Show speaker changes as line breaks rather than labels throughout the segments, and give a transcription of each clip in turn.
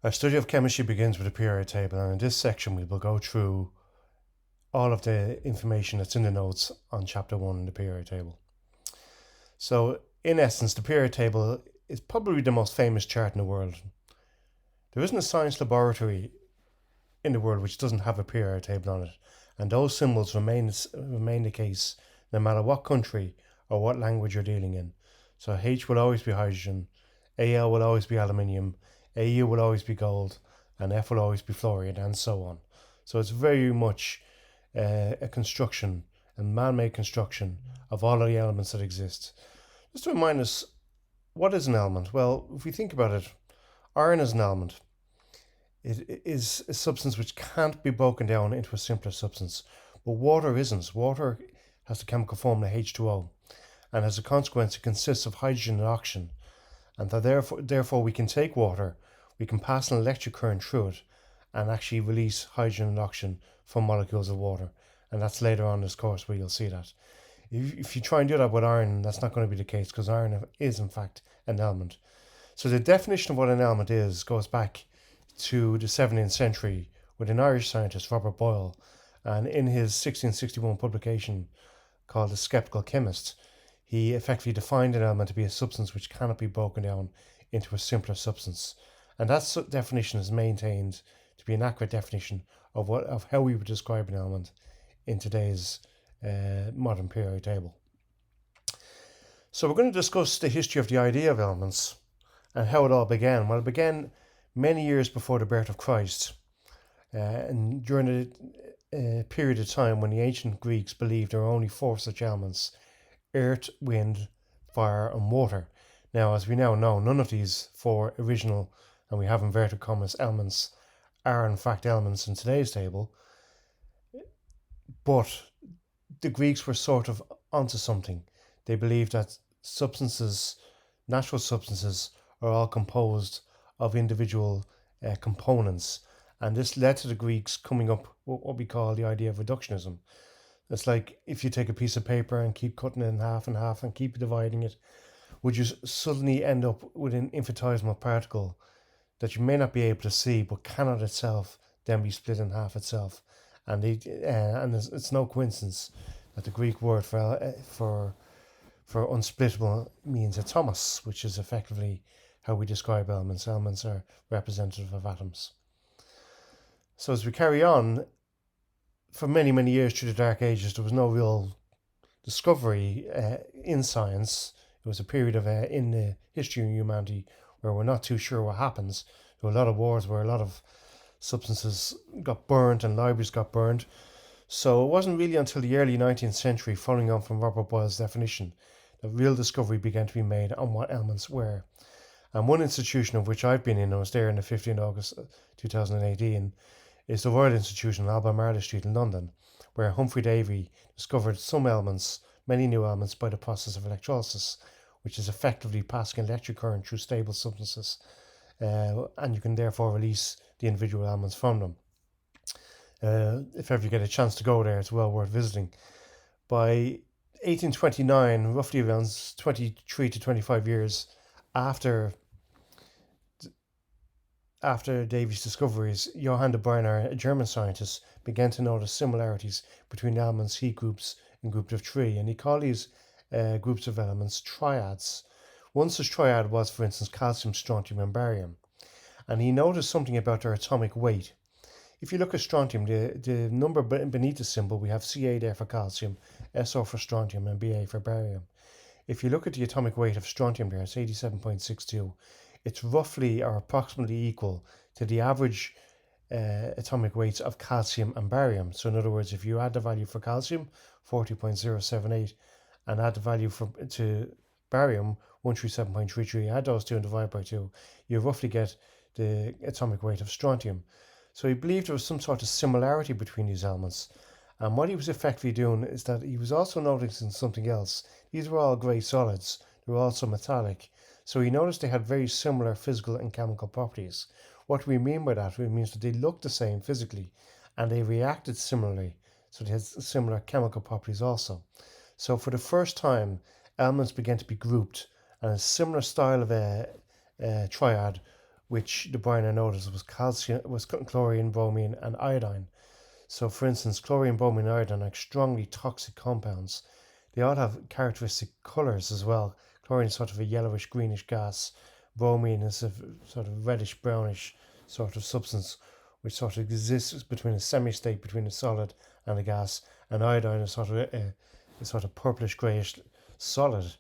Our study of chemistry begins with the periodic table, and in this section we will go through all of the information that's in the notes on chapter 1 in the periodic table. So, in essence, the periodic table is probably the most famous chart in the world. There isn't a science laboratory in the world which doesn't have a periodic table on it, and those symbols remain the case no matter what country or what language you're dealing in. So H will always be hydrogen, Al will always be aluminium, Au will always be gold, and F will always be fluorine, and so on. So it's very much a construction, a man-made construction of all of the elements that exist. Just to remind us, what is an element? Well, if we think about it, iron is an element. It is a substance which can't be broken down into a simpler substance. But water isn't. Water has the chemical formula H2O, and as a consequence, it consists of hydrogen and oxygen. And that therefore, we can take water, we can pass an electric current through it, and actually release hydrogen and oxygen from molecules of water. And that's later on in this course where you'll see that. If you try and do that with iron, that's not going to be the case because iron is, in fact, an element. So the definition of what an element is goes back to the 17th century with an Irish scientist, Robert Boyle, and in his 1661 publication called The Skeptical Chemist, he effectively defined an element to be a substance which cannot be broken down into a simpler substance. And that definition is maintained to be an accurate definition of how we would describe an element in today's modern periodic table. So we're going to discuss the history of the idea of elements and how it all began. Well, it began many years before the birth of Christ, and during a period of time when the ancient Greeks believed there were only four such elements: earth, wind, fire, and water. Now, as we now know, none of these four original, and we have inverted commas, elements are in fact elements in today's table, but the Greeks were sort of onto something. They believed that substances, natural substances, are all composed of individual components, and this led to the Greeks coming up with what we call the idea of reductionism. It's like if you take a piece of paper and keep cutting it in half and half and keep dividing it, would you suddenly end up with an infinitesimal particle that you may not be able to see but cannot itself then be split in half itself? And it's no coincidence that the Greek word for unsplittable means atomos, which is effectively how we describe elements. Elements are representative of atoms. So as we carry on, for many, many years through the Dark Ages, there was no real discovery in science. It was a period of in the history of humanity where we're not too sure what happens. There were a lot of wars where a lot of substances got burnt and libraries got burnt. So it wasn't really until the early 19th century, following on from Robert Boyle's definition, that real discovery began to be made on what elements were. And one institution of which I've been in, I was there on the 15th of August 2018, is the Royal Institution on Albemarle Street in London, where Humphrey Davy discovered some elements, many new elements, by the process of electrolysis, which is effectively passing electric current through stable substances, and you can therefore release the individual elements from them. If ever you get a chance to go there, it's well worth visiting. By 1829, roughly around 23 to 25 years after Davy's discoveries, Johann de Brenner, a German scientist, began to notice similarities between elements he groups in groups of three, and he called these groups of elements triads. One such triad was, for instance, calcium, strontium, and barium. And he noticed something about their atomic weight. If you look at strontium, the number beneath the symbol, we have Ca there for calcium, So for strontium, and Ba for barium. If you look at the atomic weight of strontium there, it's 87.62. It's roughly or approximately equal to the average atomic weights of calcium and barium. So in other words, if you add the value for calcium, 40.078, and add the value to barium, 137.33, add those two and divide by 2, you roughly get the atomic weight of strontium. So he believed there was some sort of similarity between these elements. And what he was effectively doing is that he was also noticing something else. These were all grey solids. They were also metallic. So he noticed they had very similar physical and chemical properties. What we mean by that, it means that they looked the same physically and they reacted similarly. So they had similar chemical properties also. So for the first time, elements began to be grouped, and a similar style of a triad which the Bryner noticed was chlorine, bromine, and iodine. So, for instance, chlorine, bromine, and iodine are strongly toxic compounds. They all have characteristic colours as well. Chlorine is sort of a yellowish greenish gas. Bromine is a sort of reddish brownish sort of substance which sort of exists between a semi-state between a solid and a gas. And iodine is sort of a sort of purplish greyish solid.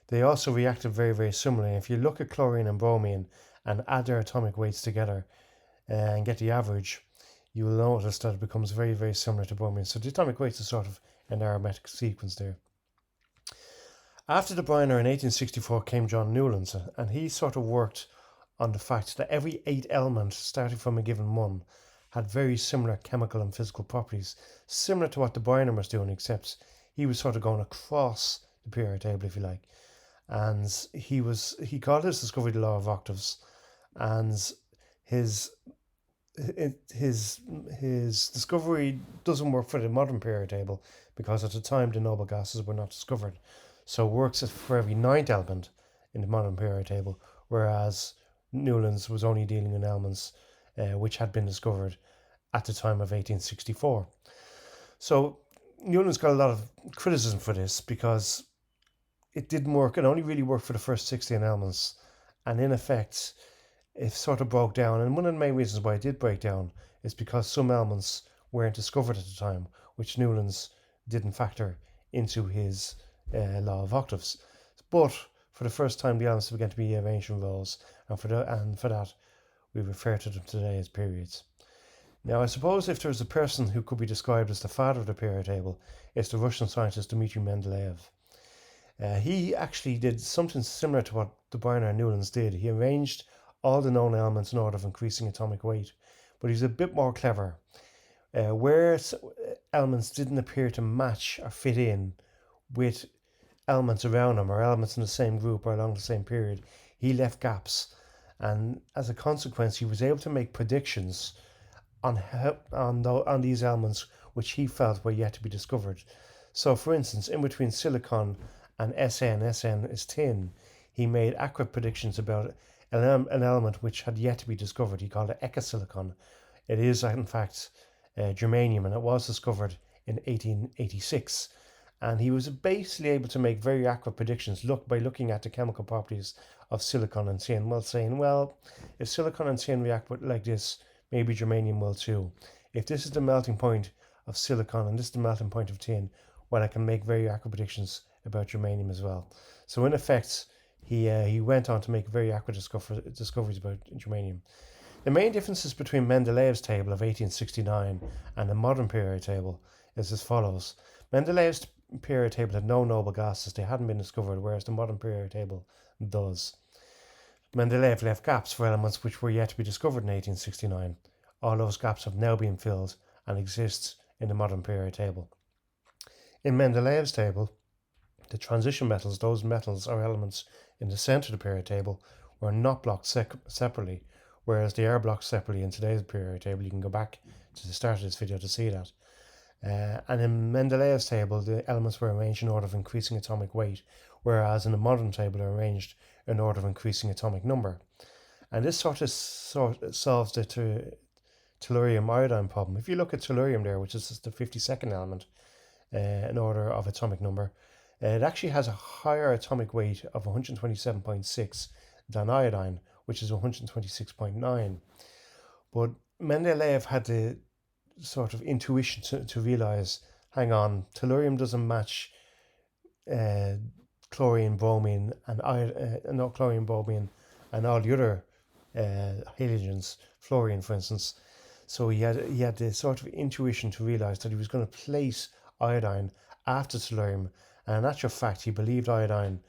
They also reacted very, very similarly. If you look at chlorine and bromine and add their atomic weights together and get the average, you will notice that it becomes very, very similar to bromine. So the atomic weights are sort of an aromatic sequence there. After the Bryner in 1864 came John Newlands, and he sort of worked on the fact that every 8 element starting from a given one had very similar chemical and physical properties, similar to what the Bryner was doing, except he was sort of going across the periodic table, if you like. And he called his discovery the law of octaves, and his discovery doesn't work for the modern periodic table because at the time the noble gases were not discovered. So it works for every 9th element in the modern periodic table, whereas Newlands was only dealing in elements which had been discovered at the time of 1864. So Newlands got a lot of criticism for this because it didn't work. It only really worked for the first 16 elements, and in effect it sort of broke down. And one of the main reasons why it did break down is because some elements weren't discovered at the time, which Newlands didn't factor into his law of octaves. But for the first time, the elements began to be arranged in rows, and for that we refer to them today as periods. Now, I suppose if there's a person who could be described as the father of the periodic table, it's the Russian scientist Dmitry Mendeleev. He actually did something similar to what the Bryner and Newlands did. He arranged all the known elements in order of increasing atomic weight, but he's a bit more clever. Where elements didn't appear to match or fit in with elements around them or elements in the same group or along the same period, he left gaps, and as a consequence he was able to make predictions on these elements which he felt were yet to be discovered. So for instance, in between silicon and SN is tin, he made accurate predictions about an element which had yet to be discovered. He called it ecosilicon. It is in fact germanium, and it was discovered in 1886. And he was basically able to make very accurate predictions by looking at the chemical properties of silicon and tin, while saying, well, if silicon and tin react like this, maybe germanium will too. If this is the melting point of silicon and this is the melting point of tin, well, I can make very accurate predictions about germanium as well. So in effect, he went on to make very accurate discoveries about germanium. The main differences between Mendeleev's table of 1869 and the modern periodic table is as follows. Mendeleev's periodic table had no noble gases, they hadn't been discovered, whereas the modern periodic table does. Mendeleev left gaps for elements which were yet to be discovered in 1869. All those gaps have now been filled and exist in the modern periodic table. In Mendeleev's table, the transition metals, those metals or elements in the centre of the periodic table, were not blocked separately, whereas they are blocked separately in today's periodic table. You can go back to the start of this video to see that. And in Mendeleev's table, the elements were arranged in order of increasing atomic weight, whereas in the modern table they're arranged in order of increasing atomic number. And this sort of solves the tellurium iodine problem. If you look at tellurium there, which is the 52nd element in order of atomic number, it actually has a higher atomic weight of 127.6 than iodine, which is 126.9. But Mendeleev had the sort of intuition to realize, hang on, tellurium doesn't match chlorine, bromine, and chlorine, bromine, and all the other halogens, fluorine, for instance. So he had the sort of intuition to realize that he was going to place iodine after tellurium, and in actual fact, he believed iodine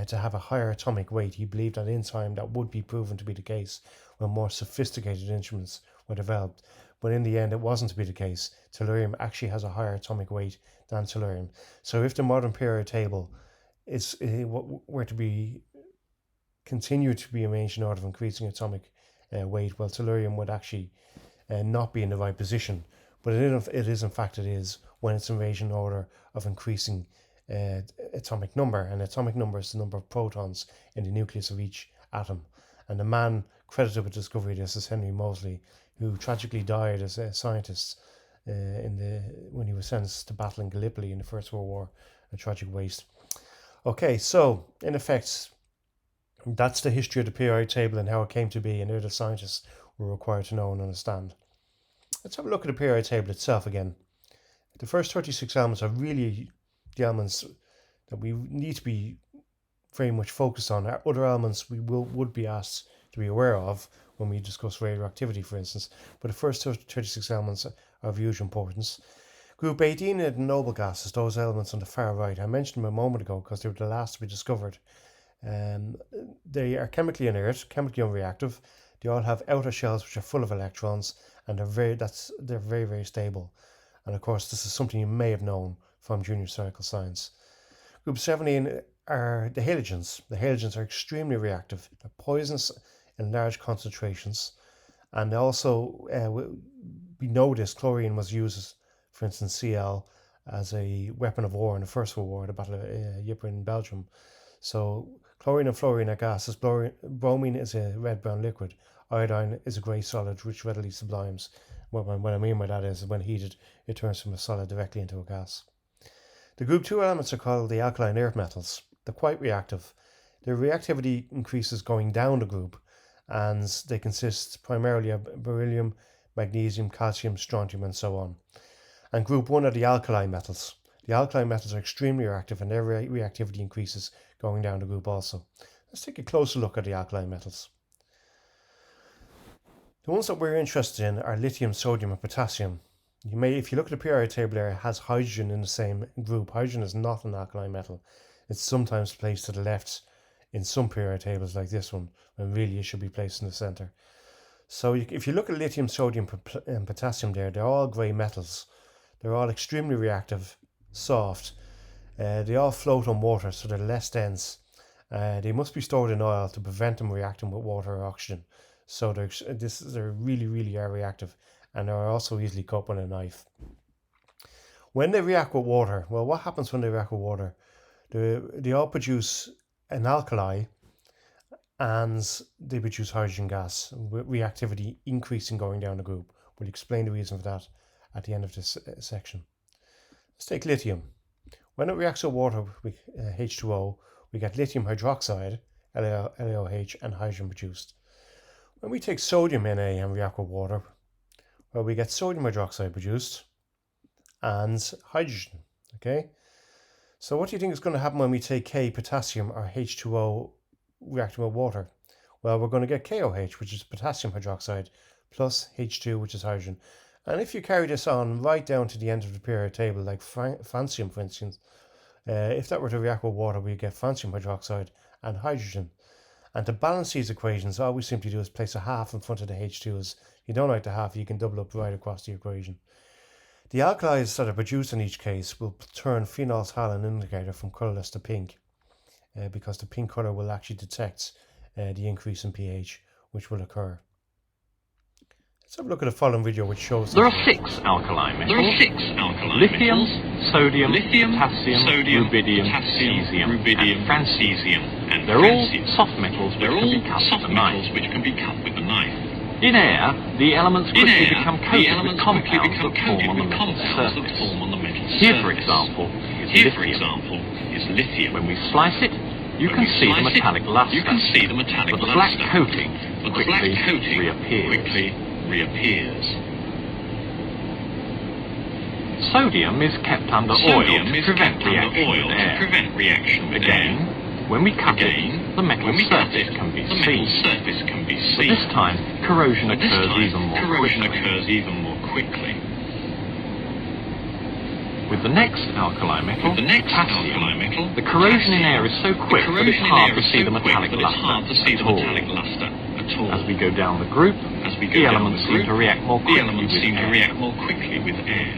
to have a higher atomic weight. He believed that in time that would be proven to be the case when more sophisticated instruments were developed. But in the end, it wasn't to be the case. Tellurium actually has a higher atomic weight than tellurium. So if the modern periodic table were to be continue to be arranged in order of increasing atomic weight, well, tellurium would actually not be in the right position. But it is when it's arranged in order of increasing atomic number, and atomic number is the number of protons in the nucleus of each atom. And the man credited with discovery of this is Henry Moseley, who tragically died as a scientist when he was sentenced to battle in Gallipoli in the First World War, a tragic waste. Okay, so in effect, that's the history of the periodic table and how it came to be, and how the scientists were required to know and understand. Let's have a look at the periodic table itself again. The first 36 elements are really the elements that we need to be very much focused on. Other elements we would be asked to be aware of when we discuss radioactivity, for instance, but the first 36 elements are of huge importance. Group 18 are the noble gases, those elements on the far right. I mentioned them a moment ago because they were the last to be discovered. They are chemically inert, chemically unreactive. They all have outer shells which are full of electrons, and they're very, very stable. And of course, this is something you may have known from junior cycle science. Group 17 are the halogens. The halogens are extremely reactive. They're poisonous in large concentrations, and also we know this. Chlorine was used, for instance, Cl, as a weapon of war in the First World War, the Battle of Ypres in Belgium. So chlorine and fluorine are gases. Bromine is a red-brown liquid. Iodine is a grey solid which readily sublimes. What I mean by that is when heated, it turns from a solid directly into a gas. The group 2 elements are called the alkaline earth metals. They're quite reactive. Their reactivity increases going down the group, and they consist primarily of beryllium, magnesium, calcium, strontium, and so on. And group 1 are the alkali metals. The alkali metals are extremely reactive, and their reactivity increases going down the group also. Let's take a closer look at the alkali metals. The ones that we're interested in are lithium, sodium, and potassium. If you look at the periodic table there, it has hydrogen in the same group. Hydrogen is not an alkali metal. It's sometimes placed to the left in some periodic tables like this one, when really it should be placed in the center. So if you look at lithium, sodium, and potassium there, they're all grey metals. They're all extremely reactive, soft. They all float on water, so they're less dense. They must be stored in oil to prevent them reacting with water or oxygen. So they're really, really are reactive, and are also easily cut with a knife. When they react with water, well, what happens when they react with water? They all produce an alkali, and they produce hydrogen gas, with reactivity increasing going down the group. We'll explain the reason for that at the end of this section. Let's take lithium. When it reacts with water with H2O, we get lithium hydroxide, LaOH, and hydrogen produced. When we take sodium Na and react with water, well, we get sodium hydroxide produced and hydrogen. Okay, so what do you think is going to happen when we take K potassium or H2O reacting with water? Well, we're going to get KOH, which is potassium hydroxide, plus H2, which is hydrogen. And if you carry this on right down to the end of the periodic table, like francium, for instance, if that were to react with water, we get francium hydroxide and hydrogen. And to balance these equations, all we simply do is place a half in front of the H2s. If you don't like the half, you can double up right across the equation. The alkalis that are produced in each case will turn phenol's halon indicator from colourless to pink, because the pink colour will actually detect the increase in pH which will occur. Let's have a look at the following video which shows...
There are 6 alkali metals. Lithium, sodium, potassium, rubidium, cesium, and francium. They're all soft metals which can be cut with a knife. In air, the elements quickly become coated with compounds that form on the metal surface. Here, for example, is lithium. When we slice it, you can see the metallic luster, but the black coating quickly reappears. Sodium is kept under oil to prevent reaction with air. Again, when we cut it, the metal surface can be seen. But this time, corrosion occurs even more quickly. With the next alkali metal, potassium, the corrosion in air is so quick that it's hard to see the metallic luster at all. As we go down the group, the elements seem to react more quickly with air.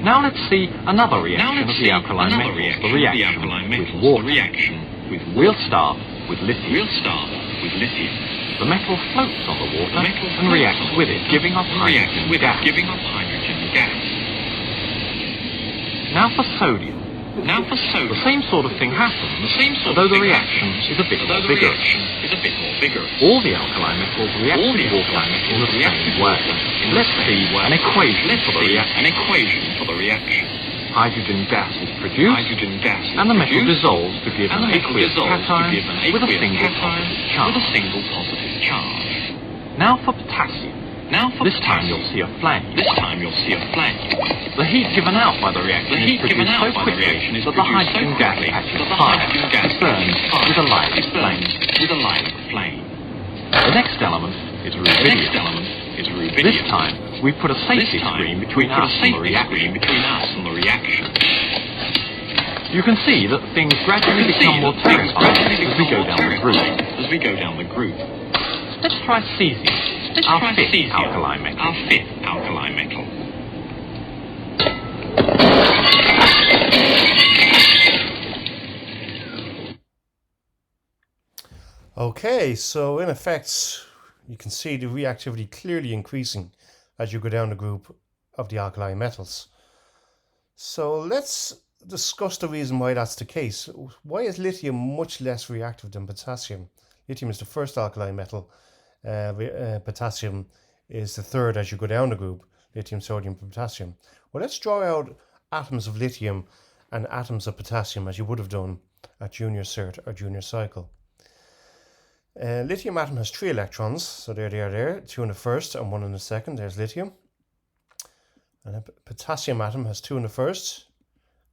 Now let's see another reaction of the alkali metals, the reaction with water. We'll start with lithium. The metal floats on the water and reacts with it, giving off hydrogen gas. Now for sodium. Now for sodium. The same sort of thing happens, although the reaction is a bit more vigorous. All the alkali metals react with water in the same way. Let's see an equation for the reaction. Hydrogen gas is produced, and the metal dissolves to give an aqueous cation with a single positive charge. Now for potassium. This time you'll see a flame. The heat given out by the reaction is produced so quickly that the hydrogen gas catches fire and burns with a lively flame. The next element is rubidium. This time we put a safety screen between us and the reaction. You can see that things gradually become more terrifying as we go down the group. Let's try cesium. Our fifth alkali metal.
Okay, so in effect, you can see the reactivity clearly increasing as you go down the group of the alkali metals. So let's discuss the reason why that's the case. Why is lithium much less reactive than potassium? Lithium is the first alkali metal. Potassium is the third as you go down the group, lithium, sodium, potassium. Well, let's draw out atoms of lithium and atoms of potassium as you would have done at junior cert or junior cycle. Lithium atom has 3 electrons, so there they are there, 2 in the first and 1 in the second, there's lithium. And a potassium atom has 2 in the first,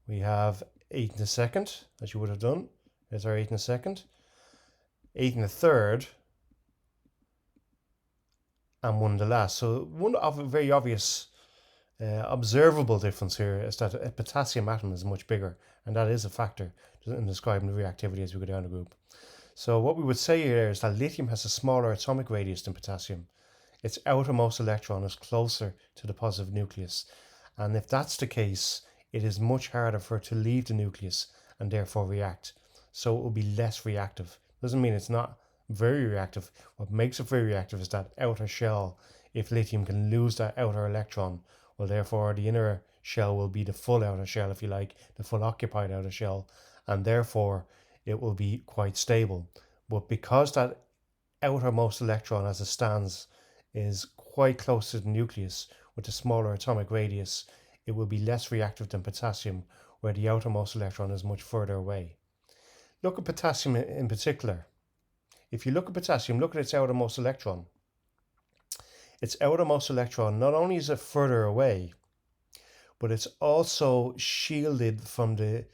we have 8 in the second, as you would have done, there's our 8 in the second, 8 in the third, and 1 in the last. So one of a very obvious observable difference here is that a potassium atom is much bigger, and that is a factor in describing the reactivity as we go down the group. So what we would say here is that lithium has a smaller atomic radius than potassium. Its outermost electron is closer to the positive nucleus, and if that's the case, it is much harder for it to leave the nucleus and therefore react. So it will be less reactive. Doesn't mean it's not very reactive. What makes it very reactive is that outer shell. If lithium can lose that outer electron, well, therefore the inner shell will be the full outer shell, if you like, the full occupied outer shell, and therefore it will be quite stable. But because that outermost electron as it stands is quite close to the nucleus with a smaller atomic radius, it will be less reactive than potassium, where the outermost electron is much further away. Look at potassium in particular. If you look at potassium, look at its outermost electron. Its outermost electron, not only is it further away, but it's also shielded from the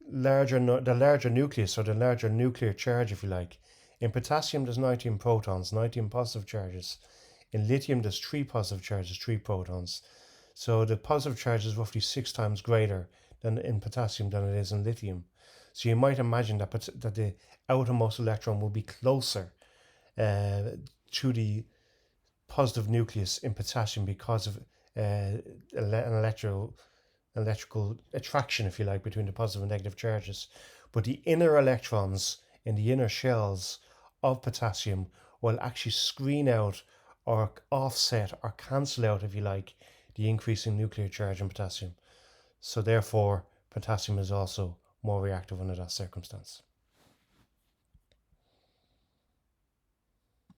larger nucleus, or the larger nuclear charge, if you like. In potassium, there's 19 protons, 19 positive charges. In lithium, there's 3 positive charges, 3 protons. So the positive charge is roughly 6 times greater than in potassium than it is in lithium. So you might imagine that the outermost electron will be closer to the positive nucleus in potassium because of an electrical attraction, if you like, between the positive and negative charges. But the inner electrons in the inner shells of potassium will actually screen out or offset or cancel out, if you like, the increase in nuclear charge in potassium. So therefore, potassium is also more reactive under that circumstance.